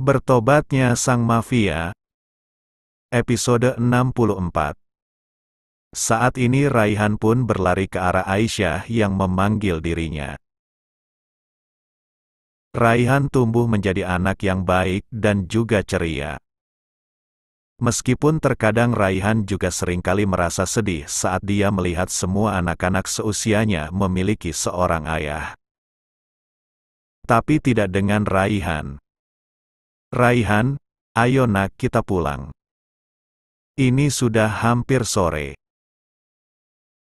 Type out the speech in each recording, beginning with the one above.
Bertobatnya Sang Mafia, episode 64. Saat ini Raihan pun berlari ke arah Aisyah yang memanggil dirinya. Raihan tumbuh menjadi anak yang baik dan juga ceria. Meskipun terkadang Raihan juga seringkali merasa sedih saat dia melihat semua anak-anak seusianya memiliki seorang ayah. Tapi tidak dengan Raihan. Raihan, ayo nak kita pulang. Ini sudah hampir sore.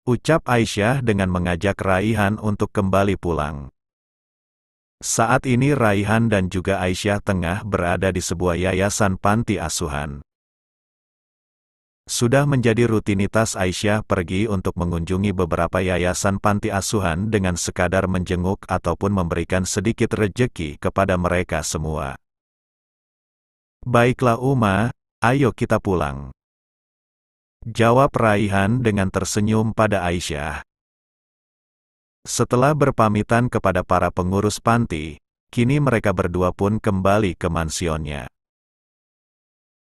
Ucap Aisyah dengan mengajak Raihan untuk kembali pulang. Saat ini Raihan dan juga Aisyah tengah berada di sebuah yayasan panti asuhan. Sudah menjadi rutinitas Aisyah pergi untuk mengunjungi beberapa yayasan panti asuhan dengan sekadar menjenguk ataupun memberikan sedikit rejeki kepada mereka semua. Baiklah Uma, ayo kita pulang. Jawab Raihan dengan tersenyum pada Aisyah. Setelah berpamitan kepada para pengurus panti, kini mereka berdua pun kembali ke mansionnya.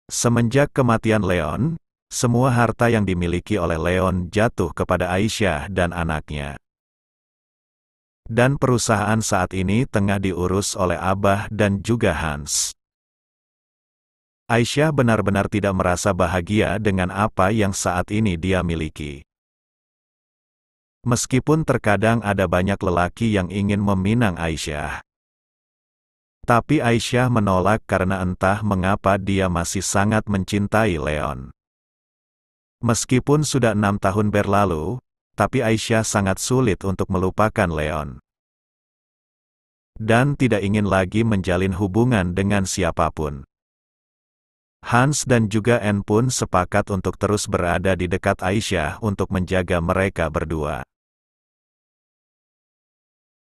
Semenjak kematian Leon, semua harta yang dimiliki oleh Leon jatuh kepada Aisyah dan anaknya. Dan perusahaan saat ini tengah diurus oleh Abah dan juga Hans. Aisyah benar-benar tidak merasa bahagia dengan apa yang saat ini dia miliki. Meskipun terkadang ada banyak lelaki yang ingin meminang Aisyah. Tapi Aisyah menolak karena entah mengapa dia masih sangat mencintai Leon. Meskipun sudah 6 tahun berlalu, tapi Aisyah sangat sulit untuk melupakan Leon. Dan tidak ingin lagi menjalin hubungan dengan siapapun. Hans dan juga Anne pun sepakat untuk terus berada di dekat Aisyah untuk menjaga mereka berdua.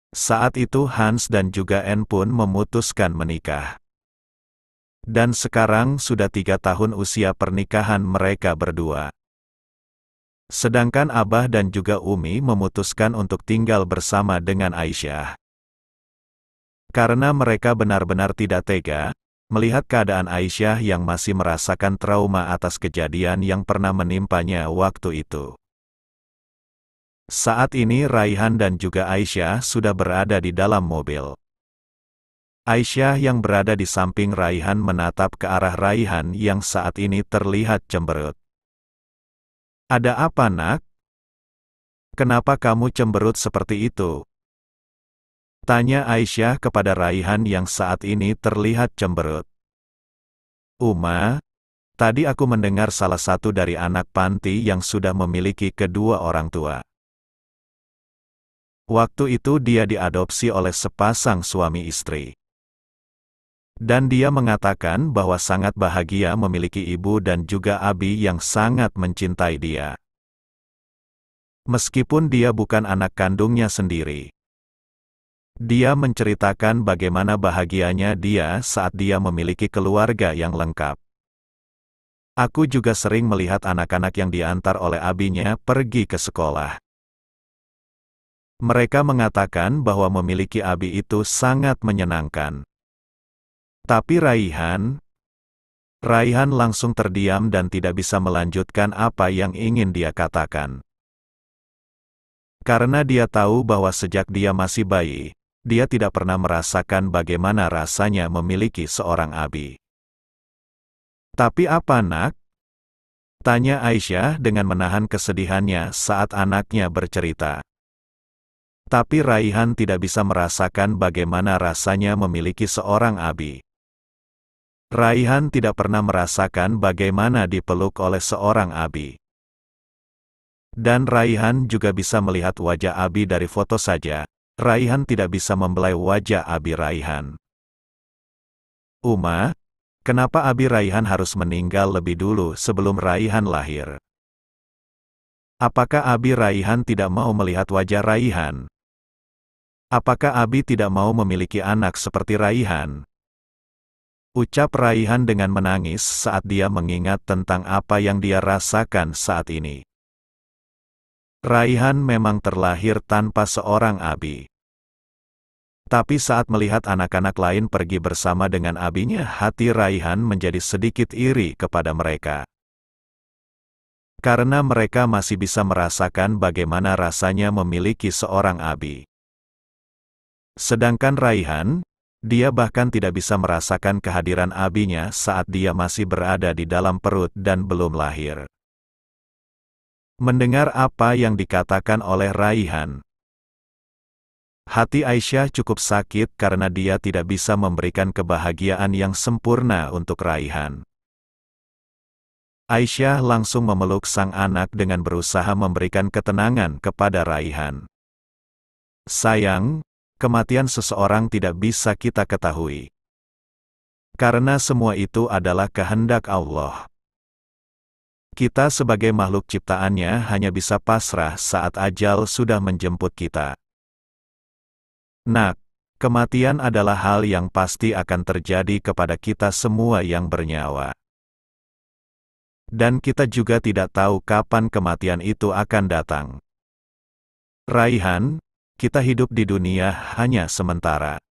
Saat itu Hans dan juga Anne pun memutuskan menikah. Dan sekarang sudah 3 tahun usia pernikahan mereka berdua. Sedangkan Abah dan juga Umi memutuskan untuk tinggal bersama dengan Aisyah. Karena mereka benar-benar tidak tega melihat keadaan Aisyah yang masih merasakan trauma atas kejadian yang pernah menimpanya waktu itu. Saat ini Raihan dan juga Aisyah sudah berada di dalam mobil. Aisyah yang berada di samping Raihan menatap ke arah Raihan yang saat ini terlihat cemberut. Ada apa nak? Kenapa kamu cemberut seperti itu? Tanya Aisyah kepada Raihan yang saat ini terlihat cemberut. Uma, tadi aku mendengar salah satu dari anak panti yang sudah memiliki kedua orang tua. Waktu itu dia diadopsi oleh sepasang suami istri. Dan dia mengatakan bahwa sangat bahagia memiliki ibu dan juga abi yang sangat mencintai dia. Meskipun dia bukan anak kandungnya sendiri. Dia menceritakan bagaimana bahagianya dia saat dia memiliki keluarga yang lengkap. Aku juga sering melihat anak-anak yang diantar oleh abinya pergi ke sekolah. Mereka mengatakan bahwa memiliki abi itu sangat menyenangkan. Tapi Raihan langsung terdiam dan tidak bisa melanjutkan apa yang ingin dia katakan. Karena dia tahu bahwa sejak dia masih bayi, dia tidak pernah merasakan bagaimana rasanya memiliki seorang abi. Tapi apa nak? Tanya Aisyah dengan menahan kesedihannya saat anaknya bercerita. Tapi Raihan tidak bisa merasakan bagaimana rasanya memiliki seorang abi. Raihan tidak pernah merasakan bagaimana dipeluk oleh seorang abi. Dan Raihan juga bisa melihat wajah abi dari foto saja. Raihan tidak bisa membelai wajah abi Raihan. Uma, kenapa abi Raihan harus meninggal lebih dulu sebelum Raihan lahir? Apakah abi Raihan tidak mau melihat wajah Raihan? Apakah abi tidak mau memiliki anak seperti Raihan? Ucap Raihan dengan menangis saat dia mengingat tentang apa yang dia rasakan saat ini. Raihan memang terlahir tanpa seorang abi. Tapi saat melihat anak-anak lain pergi bersama dengan abinya, hati Raihan menjadi sedikit iri kepada mereka. Karena mereka masih bisa merasakan bagaimana rasanya memiliki seorang abi. Sedangkan Raihan, dia bahkan tidak bisa merasakan kehadiran abinya saat dia masih berada di dalam perut dan belum lahir. Mendengar apa yang dikatakan oleh Raihan, hati Aisyah cukup sakit karena dia tidak bisa memberikan kebahagiaan yang sempurna untuk Raihan. Aisyah langsung memeluk sang anak dengan berusaha memberikan ketenangan kepada Raihan. Sayang, kematian seseorang tidak bisa kita ketahui. Karena semua itu adalah kehendak Allah. Kita sebagai makhluk ciptaannya hanya bisa pasrah saat ajal sudah menjemput kita. Nak, kematian adalah hal yang pasti akan terjadi kepada kita semua yang bernyawa. Dan kita juga tidak tahu kapan kematian itu akan datang. Raihan, kita hidup di dunia hanya sementara.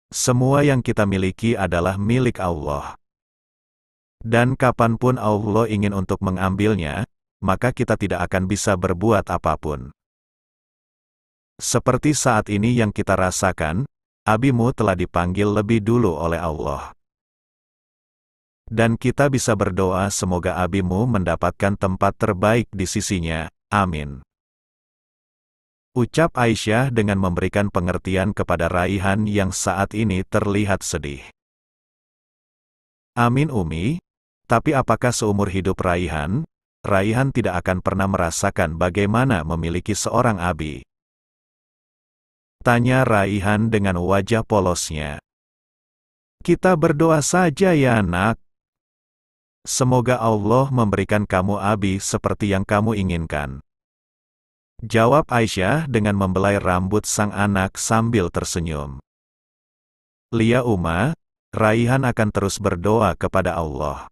Semua yang kita miliki adalah milik Allah. Dan kapanpun Allah ingin untuk mengambilnya, maka kita tidak akan bisa berbuat apapun. Seperti saat ini yang kita rasakan, abimu telah dipanggil lebih dulu oleh Allah. Dan kita bisa berdoa semoga abimu mendapatkan tempat terbaik di sisinya. Amin. Ucap Aisyah dengan memberikan pengertian kepada Raihan yang saat ini terlihat sedih. Amin Umi, tapi apakah seumur hidup Raihan tidak akan pernah merasakan bagaimana memiliki seorang abi? Tanya Raihan dengan wajah polosnya. Kita berdoa saja ya nak. Semoga Allah memberikan kamu abi seperti yang kamu inginkan. Jawab Aisyah dengan membelai rambut sang anak sambil tersenyum. Lia Uma, Raihan akan terus berdoa kepada Allah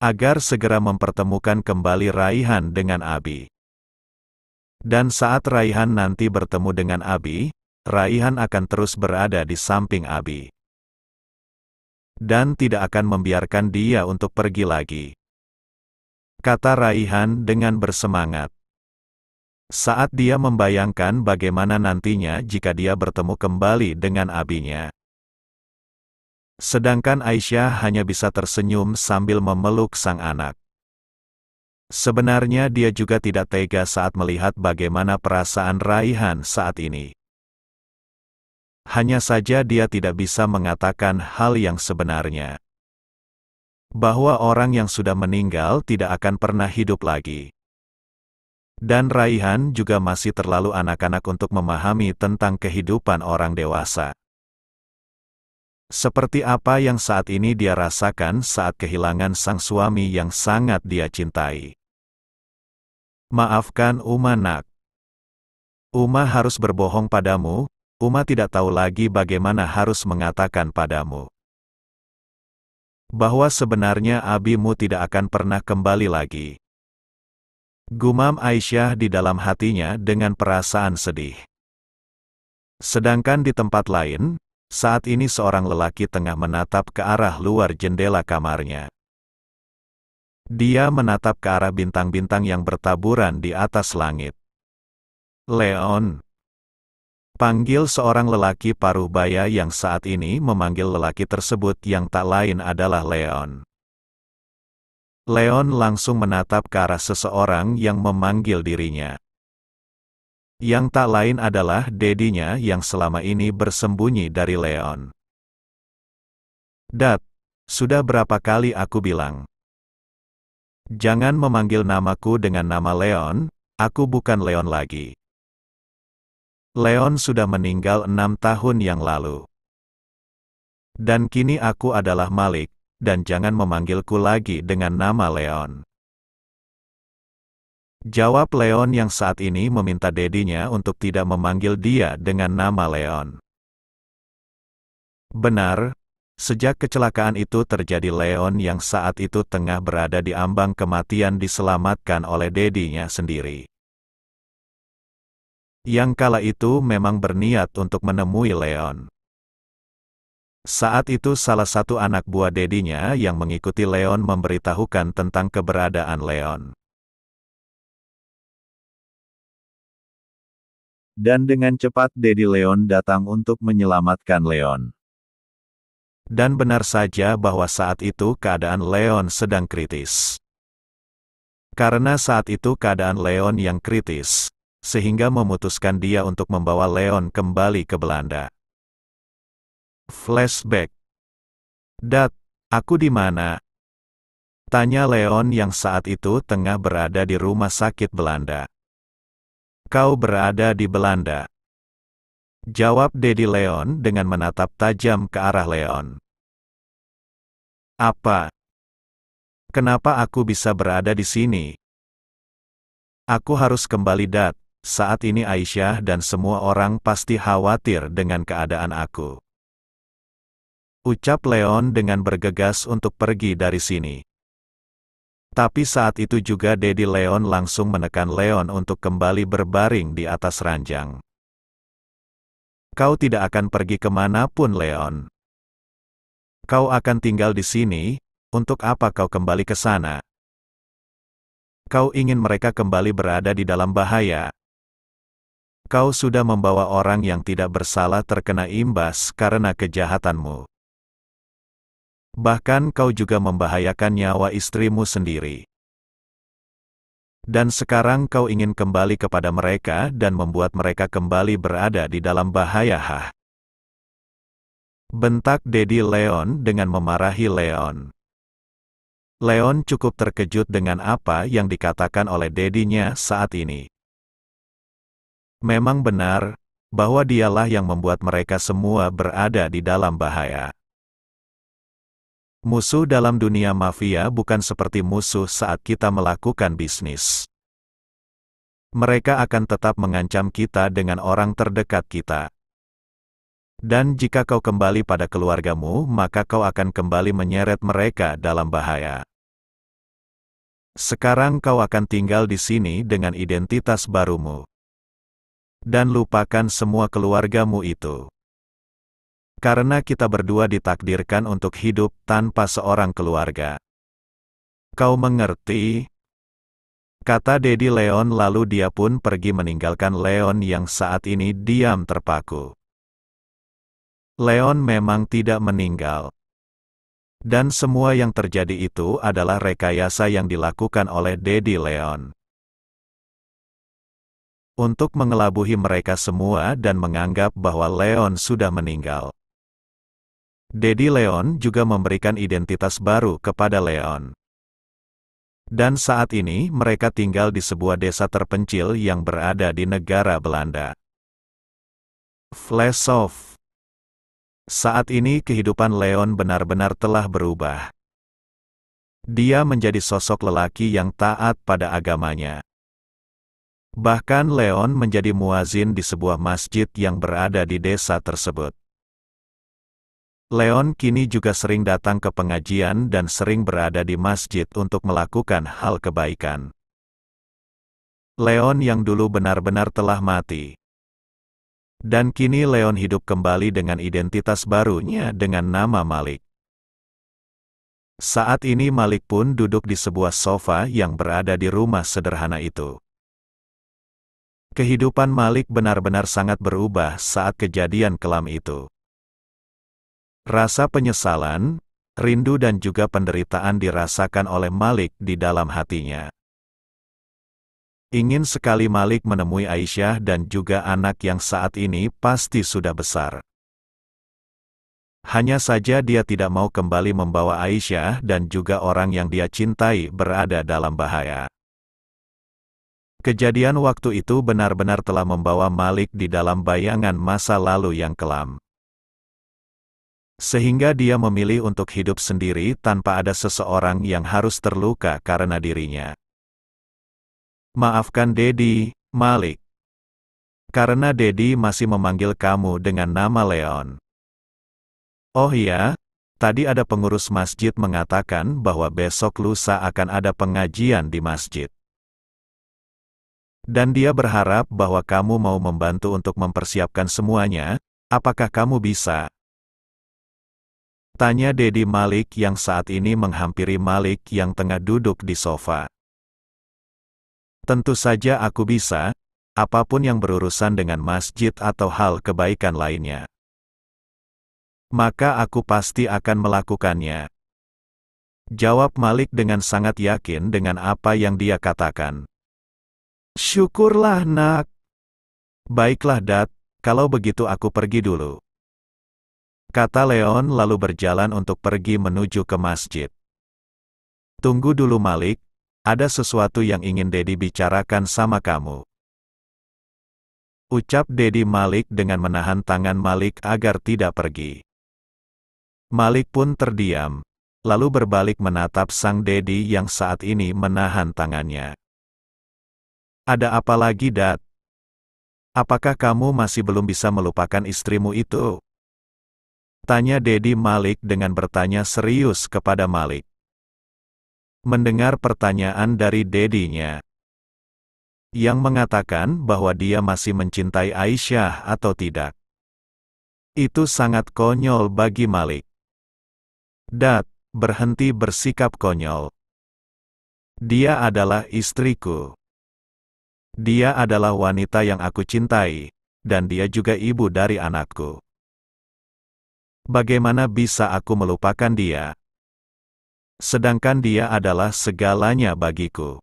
agar segera mempertemukan kembali Raihan dengan abi. Dan saat Raihan nanti bertemu dengan abi, Raihan akan terus berada di samping abi. Dan tidak akan membiarkan dia untuk pergi lagi. Kata Raihan dengan bersemangat. Saat dia membayangkan bagaimana nantinya jika dia bertemu kembali dengan abinya. Sedangkan Aisyah hanya bisa tersenyum sambil memeluk sang anak. Sebenarnya dia juga tidak tega saat melihat bagaimana perasaan Raihan saat ini. Hanya saja dia tidak bisa mengatakan hal yang sebenarnya. Bahwa orang yang sudah meninggal tidak akan pernah hidup lagi. Dan Raihan juga masih terlalu anak-anak untuk memahami tentang kehidupan orang dewasa. Seperti apa yang saat ini dia rasakan saat kehilangan sang suami yang sangat dia cintai. Maafkan Uma nak. Uma harus berbohong padamu. Uma tidak tahu lagi bagaimana harus mengatakan padamu. Bahwa sebenarnya abimu tidak akan pernah kembali lagi. Gumam Aisyah di dalam hatinya dengan perasaan sedih. Sedangkan di tempat lain, saat ini seorang lelaki tengah menatap ke arah luar jendela kamarnya. Dia menatap ke arah bintang-bintang yang bertaburan di atas langit. Leon. Panggil seorang lelaki paruh baya yang saat ini memanggil lelaki tersebut yang tak lain adalah Leon. Leon langsung menatap ke arah seseorang yang memanggil dirinya. Yang tak lain adalah dedinya yang selama ini bersembunyi dari Leon. Dad, sudah berapa kali aku bilang? Jangan memanggil namaku dengan nama Leon, aku bukan Leon lagi. Leon sudah meninggal 6 tahun yang lalu. Dan kini aku adalah Malik, dan jangan memanggilku lagi dengan nama Leon. Jawab Leon yang saat ini meminta dedinya untuk tidak memanggil dia dengan nama Leon. Benar, sejak kecelakaan itu terjadi Leon yang saat itu tengah berada di ambang kematian diselamatkan oleh dedinya sendiri. yang kala itu memang berniat untuk menemui Leon. Saat itu salah satu anak buah dedinya yang mengikuti Leon memberitahukan tentang keberadaan Leon. Dan dengan cepat Dedi Leon datang untuk menyelamatkan Leon. Dan benar saja bahwa saat itu keadaan Leon sedang kritis. Karena saat itu keadaan Leon yang kritis, sehingga memutuskan dia untuk membawa Leon kembali ke Belanda. Flashback. "Dad, aku di mana?" tanya Leon yang saat itu tengah berada di rumah sakit Belanda. "Kau berada di Belanda," jawab Dedi Leon dengan menatap tajam ke arah Leon. "Apa? Kenapa aku bisa berada di sini?" "Aku harus kembali, Dad. Saat ini Aisyah dan semua orang pasti khawatir dengan keadaan aku," ucap Leon dengan bergegas untuk pergi dari sini. Tapi saat itu juga Dedi Leon langsung menekan Leon untuk kembali berbaring di atas ranjang. "Kau tidak akan pergi kemanapun, Leon. Kau akan tinggal di sini. Untuk apa kau kembali ke sana? Kau ingin mereka kembali berada di dalam bahaya. Kau sudah membawa orang yang tidak bersalah terkena imbas karena kejahatanmu. Bahkan kau juga membahayakan nyawa istrimu sendiri. Dan sekarang kau ingin kembali kepada mereka dan membuat mereka kembali berada di dalam bahaya." bentak Dedi Leon dengan memarahi Leon. Leon cukup terkejut dengan apa yang dikatakan oleh dedinya saat ini. Memang benar, bahwa dialah yang membuat mereka semua berada di dalam bahaya. Musuh dalam dunia mafia bukan seperti musuh saat kita melakukan bisnis. Mereka akan tetap mengancam kita dengan orang terdekat kita. Dan jika kau kembali pada keluargamu, maka kau akan kembali menyeret mereka dalam bahaya. Sekarang kau akan tinggal di sini dengan identitas barumu. Dan lupakan semua keluargamu itu. Karena kita berdua ditakdirkan untuk hidup tanpa seorang keluarga. Kau mengerti? Kata Dedi Leon lalu dia pun pergi meninggalkan Leon yang saat ini diam terpaku. Leon memang tidak meninggal. Dan semua yang terjadi itu adalah rekayasa yang dilakukan oleh Dedi Leon. Untuk mengelabuhi mereka semua dan menganggap bahwa Leon sudah meninggal. Dedi Leon juga memberikan identitas baru kepada Leon. Dan saat ini mereka tinggal di sebuah desa terpencil yang berada di negara Belanda. Flash off. Saat ini kehidupan Leon benar-benar telah berubah. Dia menjadi sosok lelaki yang taat pada agamanya. Bahkan Leon menjadi muazin di sebuah masjid yang berada di desa tersebut. Leon kini juga sering datang ke pengajian dan sering berada di masjid untuk melakukan hal kebaikan. Leon yang dulu benar-benar telah mati. Dan kini Leon hidup kembali dengan identitas barunya dengan nama Malik. Saat ini Malik pun duduk di sebuah sofa yang berada di rumah sederhana itu. Kehidupan Malik benar-benar sangat berubah saat kejadian kelam itu. Rasa penyesalan, rindu dan juga penderitaan dirasakan oleh Malik di dalam hatinya. Ingin sekali Malik menemui Aisyah dan juga anak yang saat ini pasti sudah besar. Hanya saja dia tidak mau kembali membawa Aisyah dan juga orang yang dia cintai berada dalam bahaya. Kejadian waktu itu benar-benar telah membawa Malik di dalam bayangan masa lalu yang kelam. Sehingga dia memilih untuk hidup sendiri tanpa ada seseorang yang harus terluka karena dirinya. Maafkan Dedi, Malik. Karena Dedi masih memanggil kamu dengan nama Leon. Oh iya, tadi ada pengurus masjid mengatakan bahwa besok lusa akan ada pengajian di masjid. Dan dia berharap bahwa kamu mau membantu untuk mempersiapkan semuanya. Apakah kamu bisa? Tanya Dedi Malik yang saat ini menghampiri Malik yang tengah duduk di sofa. Tentu saja aku bisa, apapun yang berurusan dengan masjid atau hal kebaikan lainnya. Maka aku pasti akan melakukannya. Jawab Malik dengan sangat yakin dengan apa yang dia katakan. Syukurlah nak. Baiklah Dad, kalau begitu aku pergi dulu. Kata Leon lalu berjalan untuk pergi menuju ke masjid. Tunggu dulu Malik, ada sesuatu yang ingin Dedi bicarakan sama kamu. Ucap Dedi Malik dengan menahan tangan Malik agar tidak pergi. Malik pun terdiam, lalu berbalik menatap sang Dedi yang saat ini menahan tangannya. Ada apa lagi Dad? Apakah kamu masih belum bisa melupakan istrimu itu? Tanya Dedi Malik dengan bertanya serius kepada Malik. Mendengar pertanyaan dari Dedinya, yang mengatakan bahwa dia masih mencintai Aisyah atau tidak. Itu sangat konyol bagi Malik. Dad, berhenti bersikap konyol. Dia adalah istriku. Dia adalah wanita yang aku cintai, dan dia juga ibu dari anakku. Bagaimana bisa aku melupakan dia? Sedangkan dia adalah segalanya bagiku.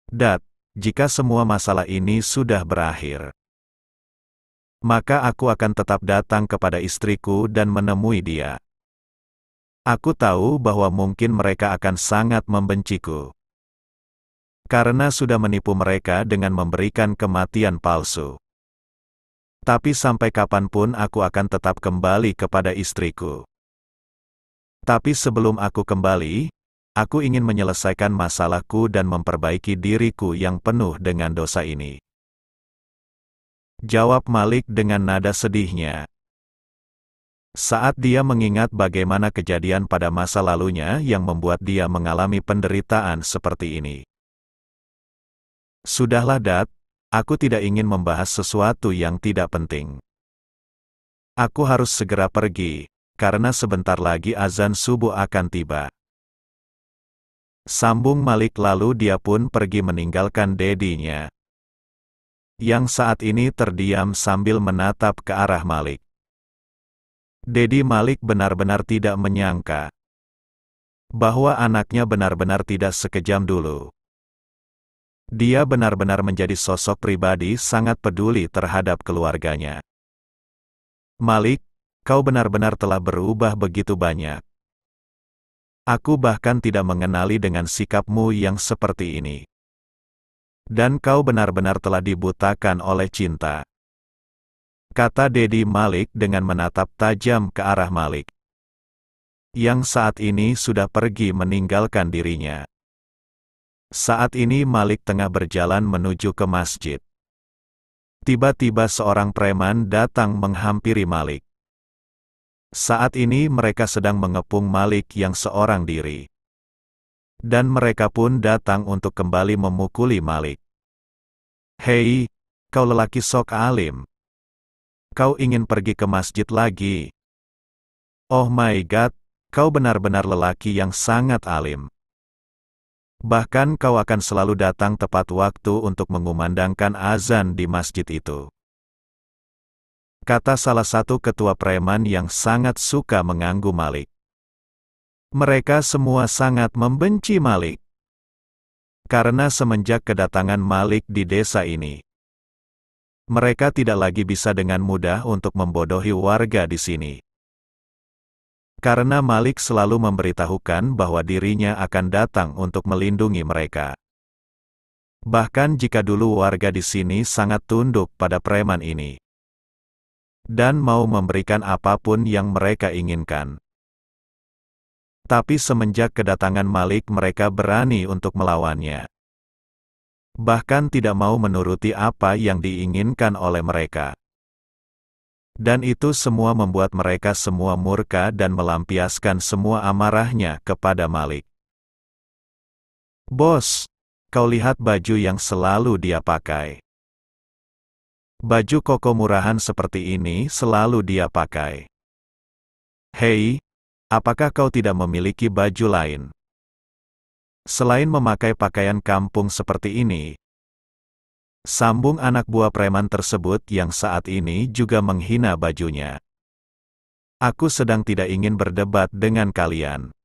Dad, jika semua masalah ini sudah berakhir, maka aku akan tetap datang kepada istriku dan menemui dia. Aku tahu bahwa mungkin mereka akan sangat membenciku. Karena sudah menipu mereka dengan memberikan kematian palsu. Tapi sampai kapanpun aku akan tetap kembali kepada istriku. Tapi sebelum aku kembali, aku ingin menyelesaikan masalahku dan memperbaiki diriku yang penuh dengan dosa ini. Jawab Malik dengan nada sedihnya. Saat dia mengingat bagaimana kejadian pada masa lalunya yang membuat dia mengalami penderitaan seperti ini. Sudahlah Dad, aku tidak ingin membahas sesuatu yang tidak penting. Aku harus segera pergi, karena sebentar lagi azan subuh akan tiba. Sambung Malik lalu dia pun pergi meninggalkan Dedinya, yang saat ini terdiam sambil menatap ke arah Malik. Dedi Malik benar-benar tidak menyangka bahwa anaknya benar-benar tidak sekejam dulu. Dia benar-benar menjadi sosok pribadi sangat peduli terhadap keluarganya. Malik, kau benar-benar telah berubah begitu banyak. Aku bahkan tidak mengenali dengan sikapmu yang seperti ini. Dan kau benar-benar telah dibutakan oleh cinta. Kata Dedi Malik dengan menatap tajam ke arah Malik, yang saat ini sudah pergi meninggalkan dirinya. Saat ini Malik tengah berjalan menuju ke masjid. Tiba-tiba seorang preman datang menghampiri Malik. Saat ini mereka sedang mengepung Malik yang seorang diri. Dan mereka pun datang untuk kembali memukuli Malik. Hei, kau lelaki sok alim. Kau ingin pergi ke masjid lagi? Oh my God, kau benar-benar lelaki yang sangat alim. Bahkan kau akan selalu datang tepat waktu untuk mengumandangkan azan di masjid itu. Kata salah satu ketua preman yang sangat suka mengganggu Malik. Mereka semua sangat membenci Malik. Karena semenjak kedatangan Malik di desa ini, mereka tidak lagi bisa dengan mudah untuk membodohi warga di sini. Karena Malik selalu memberitahukan bahwa dirinya akan datang untuk melindungi mereka. Bahkan jika dulu warga di sini sangat tunduk pada preman ini. Dan mau memberikan apapun yang mereka inginkan. Tapi semenjak kedatangan Malik mereka berani untuk melawannya. Bahkan tidak mau menuruti apa yang diinginkan oleh mereka. Dan itu semua membuat mereka semua murka dan melampiaskan semua amarahnya kepada Malik. Bos, kau lihat baju yang selalu dia pakai. Baju koko murahan seperti ini selalu dia pakai. Hei, apakah kau tidak memiliki baju lain? Selain memakai pakaian kampung seperti ini, sambung anak buah preman tersebut yang saat ini juga menghina bajunya. Aku sedang tidak ingin berdebat dengan kalian.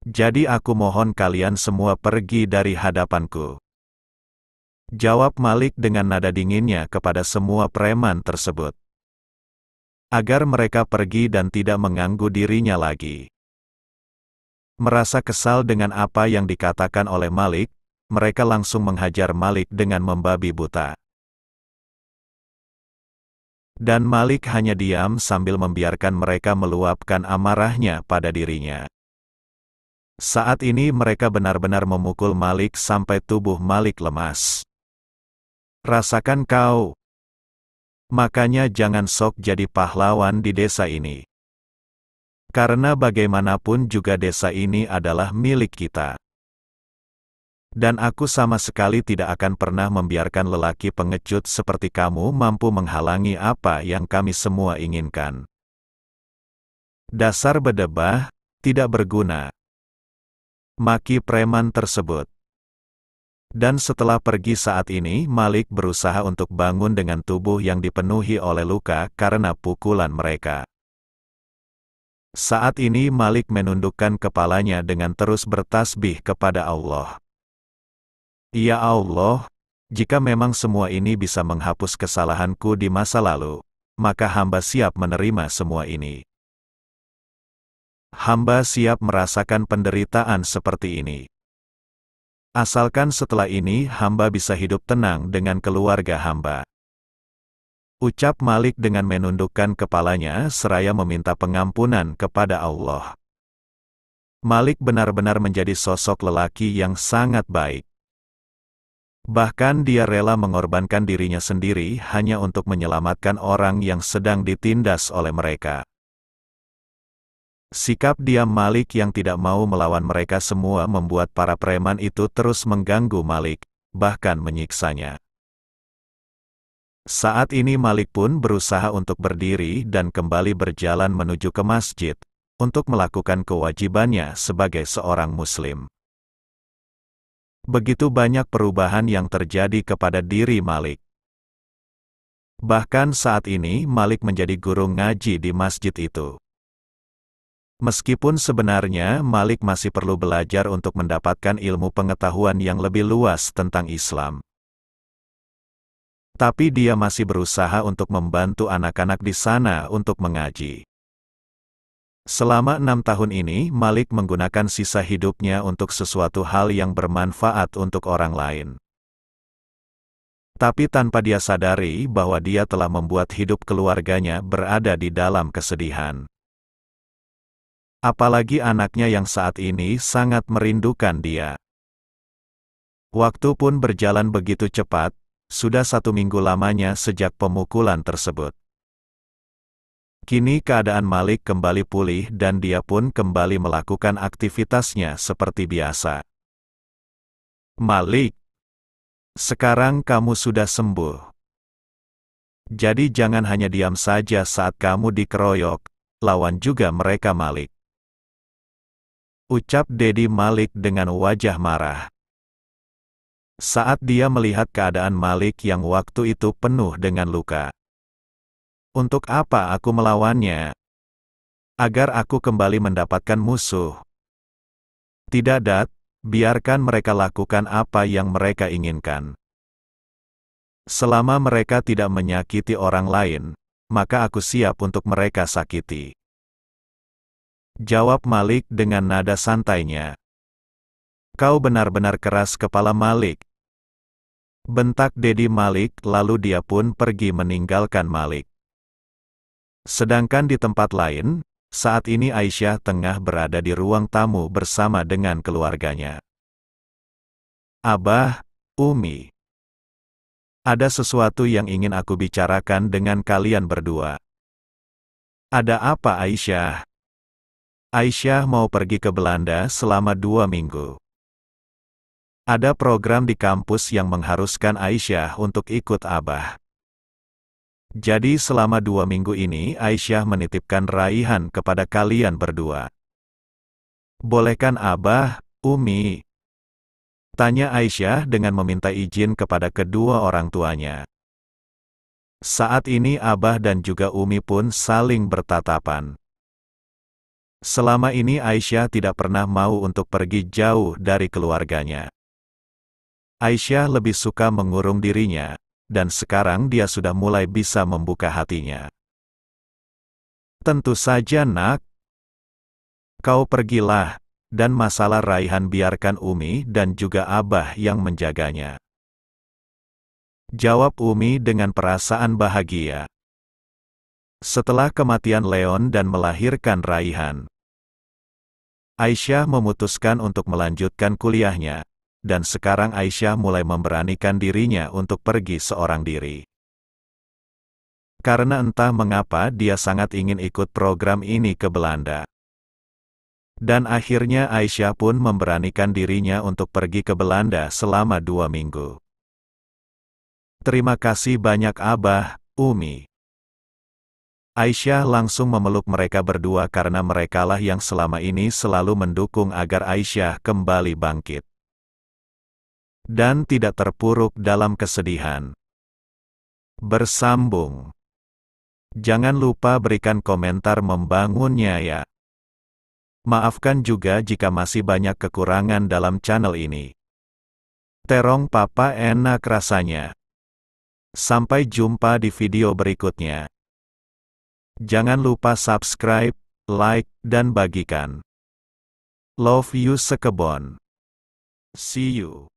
Jadi aku mohon kalian semua pergi dari hadapanku. Jawab Malik dengan nada dinginnya kepada semua preman tersebut. Agar mereka pergi dan tidak mengganggu dirinya lagi. Merasa kesal dengan apa yang dikatakan oleh Malik, mereka langsung menghajar Malik dengan membabi buta. Dan Malik hanya diam sambil membiarkan mereka meluapkan amarahnya pada dirinya. Saat ini mereka benar-benar memukul Malik sampai tubuh Malik lemas. Rasakan kau. Makanya jangan sok jadi pahlawan di desa ini. Karena bagaimanapun juga desa ini adalah milik kita. Dan aku sama sekali tidak akan pernah membiarkan lelaki pengecut seperti kamu mampu menghalangi apa yang kami semua inginkan. Dasar bedebah, tidak berguna. Maki preman tersebut. Dan setelah pergi saat ini, Malik berusaha untuk bangun dengan tubuh yang dipenuhi oleh luka karena pukulan mereka. Saat ini Malik menundukkan kepalanya dengan terus bertasbih kepada Allah. Ya Allah, jika memang semua ini bisa menghapus kesalahanku di masa lalu, maka hamba siap menerima semua ini. Hamba siap merasakan penderitaan seperti ini. Asalkan setelah ini hamba bisa hidup tenang dengan keluarga hamba. Ucap Malik dengan menundukkan kepalanya seraya meminta pengampunan kepada Allah. Malik benar-benar menjadi sosok lelaki yang sangat baik. Bahkan dia rela mengorbankan dirinya sendiri hanya untuk menyelamatkan orang yang sedang ditindas oleh mereka. Sikap diam Malik yang tidak mau melawan mereka semua membuat para preman itu terus mengganggu Malik, bahkan menyiksanya. Saat ini Malik pun berusaha untuk berdiri dan kembali berjalan menuju ke masjid, untuk melakukan kewajibannya sebagai seorang muslim. Begitu banyak perubahan yang terjadi kepada diri Malik. Bahkan saat ini Malik menjadi guru ngaji di masjid itu. Meskipun sebenarnya Malik masih perlu belajar untuk mendapatkan ilmu pengetahuan yang lebih luas tentang Islam. Tapi dia masih berusaha untuk membantu anak-anak di sana untuk mengaji. Selama 6 tahun ini, Malik menggunakan sisa hidupnya untuk sesuatu hal yang bermanfaat untuk orang lain. Tapi tanpa dia sadari bahwa dia telah membuat hidup keluarganya berada di dalam kesedihan. Apalagi anaknya yang saat ini sangat merindukan dia. Waktu pun berjalan begitu cepat, sudah 1 minggu lamanya sejak pemukulan tersebut. Kini keadaan Malik kembali pulih dan dia pun kembali melakukan aktivitasnya seperti biasa. Malik, sekarang kamu sudah sembuh. Jadi jangan hanya diam saja saat kamu dikeroyok, lawan juga mereka Malik. Ucap Dedi Malik dengan wajah marah. Saat dia melihat keadaan Malik yang waktu itu penuh dengan luka. Untuk apa aku melawannya? Agar aku kembali mendapatkan musuh. Tidak Dat, biarkan mereka lakukan apa yang mereka inginkan. Selama mereka tidak menyakiti orang lain, maka aku siap untuk mereka sakiti. Jawab Malik dengan nada santainya. Kau benar-benar keras kepala Malik. Bentak Dedi Malik lalu dia pun pergi meninggalkan Malik. Sedangkan di tempat lain, saat ini Aisyah tengah berada di ruang tamu bersama dengan keluarganya. Abah, Umi. Ada sesuatu yang ingin aku bicarakan dengan kalian berdua. Ada apa Aisyah? Aisyah mau pergi ke Belanda selama 2 minggu. Ada program di kampus yang mengharuskan Aisyah untuk ikut Abah. Jadi selama 2 minggu ini Aisyah menitipkan Raihan kepada kalian berdua. Bolehkan Abah, Umi? Tanya Aisyah dengan meminta izin kepada kedua orang tuanya. Saat ini Abah dan juga Umi pun saling bertatapan. Selama ini Aisyah tidak pernah mau untuk pergi jauh dari keluarganya. Aisyah lebih suka mengurung dirinya, dan sekarang dia sudah mulai bisa membuka hatinya. Tentu saja nak. Kau pergilah, dan masalah Raihan biarkan Umi dan juga Abah yang menjaganya. Jawab Umi dengan perasaan bahagia. Setelah kematian Leon dan melahirkan Raihan, Aisyah memutuskan untuk melanjutkan kuliahnya, dan sekarang Aisyah mulai memberanikan dirinya untuk pergi seorang diri. Karena entah mengapa dia sangat ingin ikut program ini ke Belanda. Dan akhirnya Aisyah pun memberanikan dirinya untuk pergi ke Belanda selama 2 minggu. Terima kasih banyak Abah, Umi. Aisyah langsung memeluk mereka berdua karena merekalah yang selama ini selalu mendukung agar Aisyah kembali bangkit. Dan tidak terpuruk dalam kesedihan. Bersambung. Jangan lupa berikan komentar membangunnya ya. Maafkan juga jika masih banyak kekurangan dalam channel ini. Terong papa enak rasanya. Sampai jumpa di video berikutnya. Jangan lupa subscribe, like, dan bagikan. Love you sekebon. See you.